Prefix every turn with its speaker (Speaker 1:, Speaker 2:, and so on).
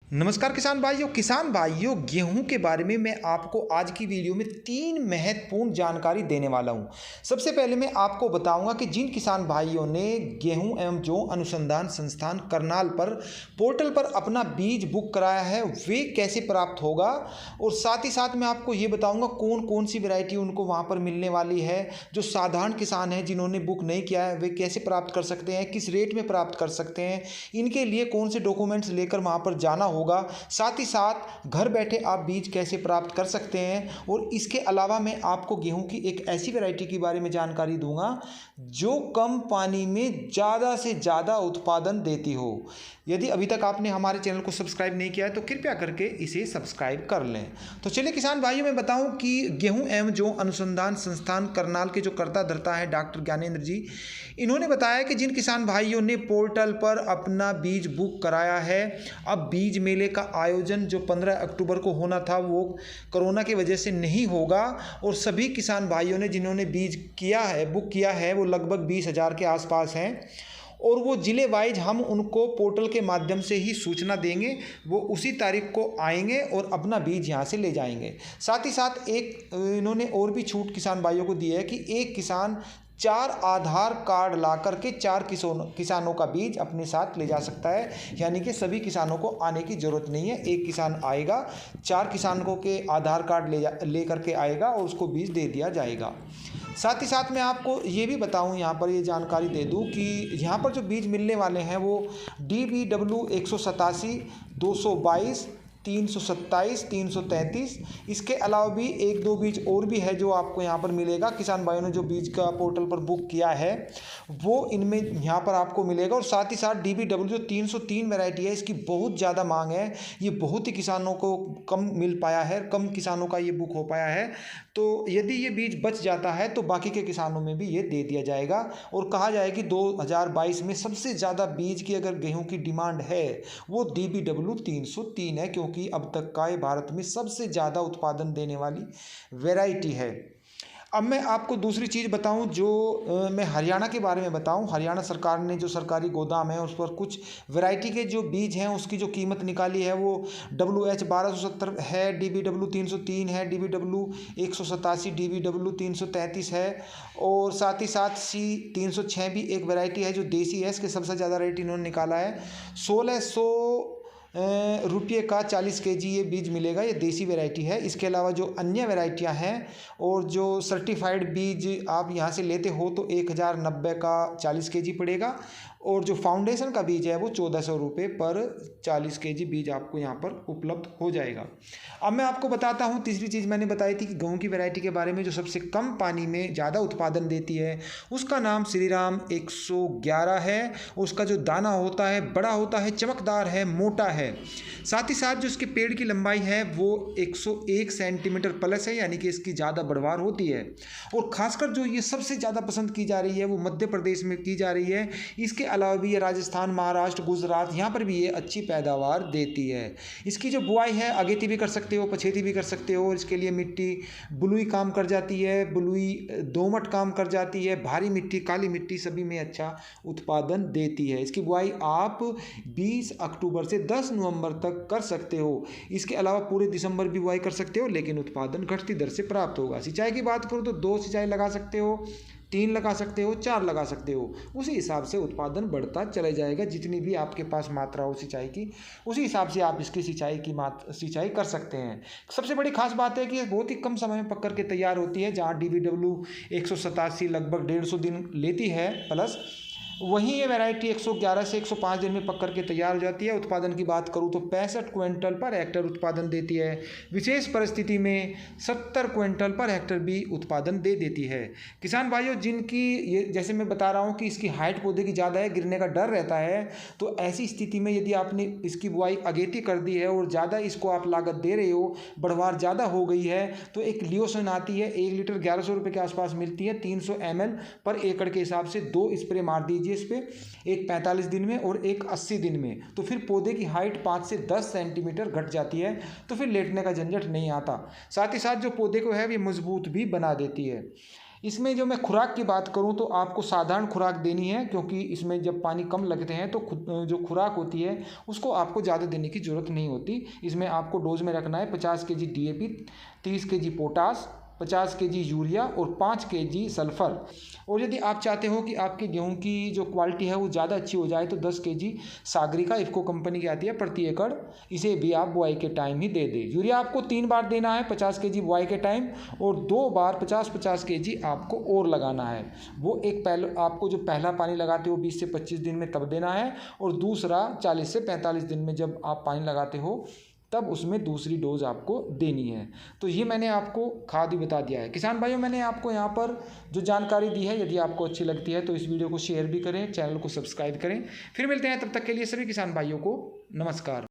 Speaker 1: नमस्कार किसान भाइयों गेहूं के बारे में मैं आपको आज की वीडियो में 3 महत्वपूर्ण जानकारी देने वाला हूं। सबसे पहले मैं आपको बताऊंगा कि जिन किसान भाइयों ने गेहूं एवं जौ अनुसंधान संस्थान करनाल पर पोर्टल पर अपना बीज बुक कराया है वे कैसे प्राप्त होगा, और साथ ही साथ मैं आपको ये बताऊंगा कौन कौन सी वैरायटी उनको वहां पर मिलने वाली है। जो साधारण किसान हैं जिन्होंने बुक नहीं किया है वे कैसे प्राप्त कर सकते हैं, किस रेट में प्राप्त कर सकते हैं, इनके लिए कौन से डॉक्यूमेंट्स लेकर वहां पर जाना होगा, साथ ही साथ घर बैठे आप बीज कैसे प्राप्त कर सकते हैं। और इसके अलावा मैं आपको गेहूं की एक ऐसी वैरायटी के बारे में जानकारी दूंगा जो कम पानी में ज़्यादा से ज़्यादा उत्पादन देती हो। यदि अभी तक आपने हमारे चैनल को सब्सक्राइब नहीं किया है तो कृपया करके इसे सब्सक्राइब कर लें। तो चलिए किसान भाइयों, मैं बताऊं कि गेहूं एवं जौ अनुसंधान संस्थान करनाल के जो कर्ता धर्ता है डॉक्टर ज्ञानेंद्र जी, इन्होंने बताया कि जिन किसान भाइयों ने पोर्टल पर अपना बीज बुक कराया है, अब बीज मेले का आयोजन जो 15 अक्टूबर को होना था वो कोरोना की वजह से नहीं होगा। और सभी किसान भाइयों ने जिन्होंने बीज किया है, बुक किया है, वो लगभग 20,000 के आसपास हैं। और वो ज़िले वाइज हम उनको पोर्टल के माध्यम से ही सूचना देंगे, वो उसी तारीख को आएंगे और अपना बीज यहाँ से ले जाएंगे। साथ ही साथ एक इन्होंने और भी छूट किसान भाइयों को दी है कि एक किसान 4 आधार कार्ड ला करके 4 किसानों का बीज अपने साथ ले जा सकता है। यानी कि सभी किसानों को आने की ज़रूरत नहीं है, एक किसान आएगा, 4 किसानों के आधार कार्ड ले करके आएगा और उसको बीज दे दिया जाएगा। साथ ही साथ मैं आपको ये भी बताऊं, यहाँ पर ये जानकारी दे दूं कि यहाँ पर जो बीज मिलने वाले हैं वो DBW 187, 222, 327, 333, इसके अलावा भी एक दो बीज और भी है जो आपको यहाँ पर मिलेगा। किसान भाइयों ने जो बीज का पोर्टल पर बुक किया है वो इनमें यहाँ पर आपको मिलेगा। और साथ ही साथ DBW जो 303 वैरायटी है, इसकी बहुत ज़्यादा मांग है, ये बहुत ही किसानों को कम मिल पाया है, कम किसानों का ये बुक हो पाया है। तो यदि ये बीज बच जाता है तो बाकी के किसानों में भी ये दे दिया जाएगा। और कहा जाए कि 2022 में सबसे ज़्यादा बीज की अगर गेहूँ की डिमांड है वो DBW 303 है, क्योंकि अब तक का ये भारत में सबसे ज़्यादा उत्पादन देने वाली वैरायटी है। अब मैं आपको दूसरी चीज़ बताऊं, जो मैं हरियाणा के बारे में बताऊं। हरियाणा सरकार ने जो सरकारी गोदाम है उस पर कुछ वैरायटी के जो बीज हैं उसकी जो कीमत निकाली है वो WH 1270 है, DBW 303 है, DBW 187, DBW 333 है, और साथ ही साथ C 306 भी एक वैरायटी है जो देसी है। इसके सबसे ज़्यादा रेट इन्होंने निकाला है 1600 रुपये का 40 kg ये बीज मिलेगा, ये देसी वैरायटी है। इसके अलावा जो अन्य वैरायटियां हैं और जो सर्टिफाइड बीज आप यहाँ से लेते हो तो 1090 का 40 kg पड़ेगा, और जो फाउंडेशन का बीज है वो 1400 रुपये पर 40 kg बीज आपको यहाँ पर उपलब्ध हो जाएगा। अब मैं आपको बताता हूँ तीसरी चीज़ मैंने बताई थी कि गेहूँ की वैरायटी के बारे में जो सबसे कम पानी में ज़्यादा उत्पादन देती है उसका नाम श्रीराम 111 है। उसका जो दाना होता है बड़ा होता है, चमकदार है, मोटा है। साथ ही साथ जो इसके पेड़ की लंबाई है वो 101 सेंटीमीटर प्लस है, यानी कि इसकी ज़्यादा बढ़वार होती है। और खासकर जो ये सबसे ज़्यादा पसंद की जा रही है वो मध्य प्रदेश में की जा रही है। इसके अलावा भी ये राजस्थान, महाराष्ट्र, गुजरात, यहाँ पर भी ये अच्छी पैदावार देती है। इसकी जो बुआई है अगेती भी कर सकते हो, पछेती भी कर सकते हो। इसके लिए मिट्टी बलुई काम कर जाती है, बलुई दोमट काम कर जाती है, भारी मिट्टी, काली मिट्टी सभी में अच्छा उत्पादन देती है। इसकी बुआई आप 20 अक्टूबर से 10 नवंबर तक कर सकते हो। इसके अलावा पूरे दिसंबर भी बुआई कर सकते हो, लेकिन उत्पादन घटती दर से प्राप्त होगा। सिंचाई की बात करूँ तो 2 सिंचाई लगा सकते हो, 3 लगा सकते हो, 4 लगा सकते हो। उसी हिसाब से उत्पादन बढ़ता चला जाएगा। जितनी भी आपके पास मात्रा हो सिंचाई की, उसी हिसाब से आप इसकी सिंचाई कर सकते हैं। सबसे बड़ी खास बात है कि ये बहुत ही कम समय में पक कर के तैयार होती है। जहाँ DBW 187 लगभग 150 दिन लेती है प्लस, वहीं ये वैरायटी 111 से 105 दिन में पक करके तैयार हो जाती है। उत्पादन की बात करूँ तो 65 क्विंटल पर हेक्टर उत्पादन देती है। विशेष परिस्थिति में 70 क्विंटल पर हेक्टर भी उत्पादन दे देती है। किसान भाइयों, जिनकी ये जैसे मैं बता रहा हूँ कि इसकी हाइट पौधे की ज़्यादा है, गिरने का डर रहता है, तो ऐसी स्थिति में यदि आपने इसकी बुआई अगेती कर दी है और ज़्यादा इसको आप लागत दे रहे हो, बढ़वार ज़्यादा हो गई है, तो एक लियोसन आती है, 1 लीटर 1100 रुपये के आसपास मिलती है। 300 ml पर एकड़ के हिसाब से 2 स्प्रे मार दीजिए इस पे, एक 45 दिन में और एक 80 दिन में। तो फिर पौधे की हाइट 5 से 10 सेंटीमीटर घट जाती है, तो फिर लेटने का झंझट नहीं आता। साथ ही साथ जो पौधे को है ये मजबूत भी बना देती है। इसमें जो मैं खुराक की बात करूं तो आपको साधारण खुराक देनी है, क्योंकि इसमें जब पानी कम लगते हैं तो जो खुराक होती है उसको आपको ज़्यादा देने की ज़रूरत नहीं होती। इसमें आपको डोज में रखना है 50 KG DAP, 30 KG potash, 50 KG urea और 5 केजी सल्फ़र। और यदि आप चाहते हो कि आपके गेहूं की जो क्वालिटी है वो ज़्यादा अच्छी हो जाए तो 10 केजी सागरिका इफ़को कंपनी की आती है प्रति एकड़, इसे भी आप बुआई के टाइम ही दे दें। यूरिया आपको 3 बार देना है, 50 केजी बुआई के टाइम और 2 बार 50-50 केजी आपको और लगाना है। वो एक पहले आपको जो पहला पानी लगाते हो 20 से 25 दिन में तब देना है, और दूसरा 40 से 45 दिन में जब आप पानी लगाते हो तब उसमें दूसरी डोज आपको देनी है। तो ये मैंने आपको खाद ही बता दिया है। किसान भाइयों, मैंने आपको यहाँ पर जो जानकारी दी है, यदि आपको अच्छी लगती है तो इस वीडियो को शेयर भी करें, चैनल को सब्सक्राइब करें। फिर मिलते हैं, तब तक के लिए सभी किसान भाइयों को नमस्कार।